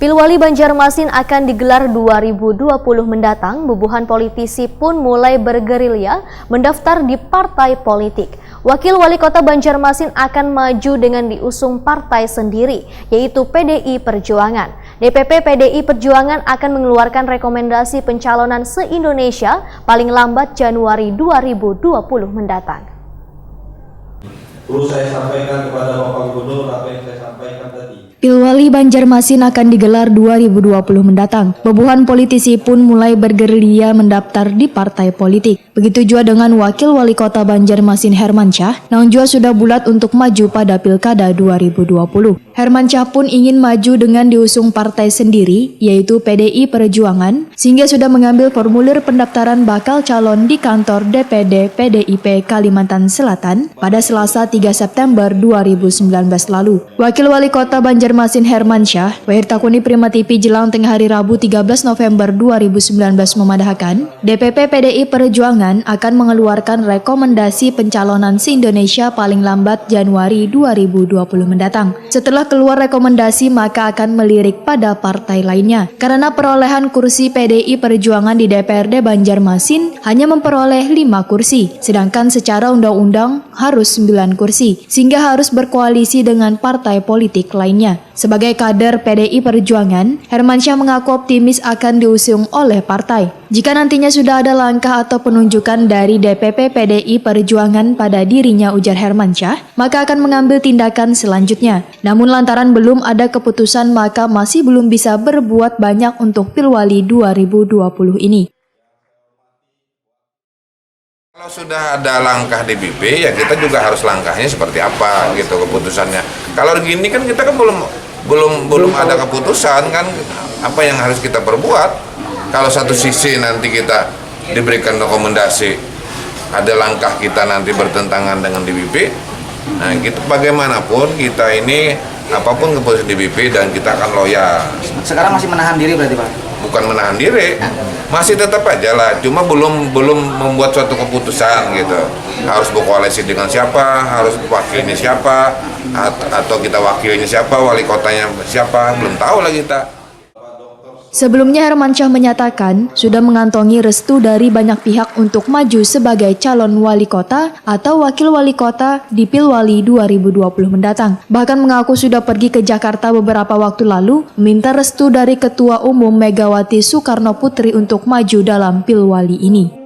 Pilwali Banjarmasin akan digelar 2020 mendatang. Bubuhan politisi pun mulai bergerilya mendaftar di partai politik. Wakil Wali Kota Banjarmasin akan maju dengan diusung partai sendiri, yaitu PDI Perjuangan. DPP PDI Perjuangan akan mengeluarkan rekomendasi pencalonan se-Indonesia paling lambat Januari 2020 mendatang. Perlu saya sampaikan kepada Bapak Gubernur apa yang saya sampaikan tadi. Pilwali Banjarmasin akan digelar 2020 mendatang. Bubuhan politisi pun mulai bergerilya mendaftar di partai politik. Begitu juga dengan Wakil Wali Kota Banjarmasin Hermansyah, namun juga sudah bulat untuk maju pada Pilkada 2020. Hermansyah pun ingin maju dengan diusung partai sendiri, yaitu PDI Perjuangan, sehingga sudah mengambil formulir pendaftaran bakal calon di kantor DPD PDIP Kalimantan Selatan pada Selasa 3 September 2019 lalu. Wakil Wali Kota Banjarmasin Hermansyah, Wahirtakuni Prima TV jelang tengah hari Rabu 13 November 2019 memadahkan, DPP PDI Perjuangan akan mengeluarkan rekomendasi pencalonan se-Indonesia paling lambat Januari 2020 mendatang. Setelah keluar rekomendasi maka akan melirik pada partai lainnya. Karena perolehan kursi PDI Perjuangan di DPRD Banjarmasin hanya memperoleh 5 kursi, sedangkan secara undang-undang harus 9 kursi, sehingga harus berkoalisi dengan partai politik lainnya. Sebagai kader PDI Perjuangan, Hermansyah mengaku optimis akan diusung oleh partai. Jika nantinya sudah ada langkah atau penunjukan dari DPP PDI Perjuangan pada dirinya, ujar Hermansyah, maka akan mengambil tindakan selanjutnya. Namun lantaran belum ada keputusan maka masih belum bisa berbuat banyak untuk Pilwali 2020 ini. Kalau sudah ada langkah DPP, ya kita juga harus langkahnya seperti apa gitu keputusannya. Kalau gini kan kita kan belum ada keputusan kan apa yang harus kita perbuat. Kalau satu sisi nanti kita diberikan rekomendasi, ada langkah kita nanti bertentangan dengan DPP, nah gitu bagaimanapun kita ini apapun keputusan DPP dan kita akan loyal. Sekarang masih menahan diri berarti Pak? Bukan menahan diri, masih tetap aja lah, cuma belum membuat suatu keputusan gitu. Harus berkoalisi dengan siapa, harus wakilnya siapa, atau kita wakilnya siapa, wali kotanya siapa, belum tahu lah kita. Sebelumnya Hermansyah menyatakan sudah mengantongi restu dari banyak pihak untuk maju sebagai calon wali kota atau wakil wali kota di Pilwali 2020 mendatang. Bahkan mengaku sudah pergi ke Jakarta beberapa waktu lalu meminta restu dari Ketua Umum Megawati Soekarno Putri untuk maju dalam Pilwali ini.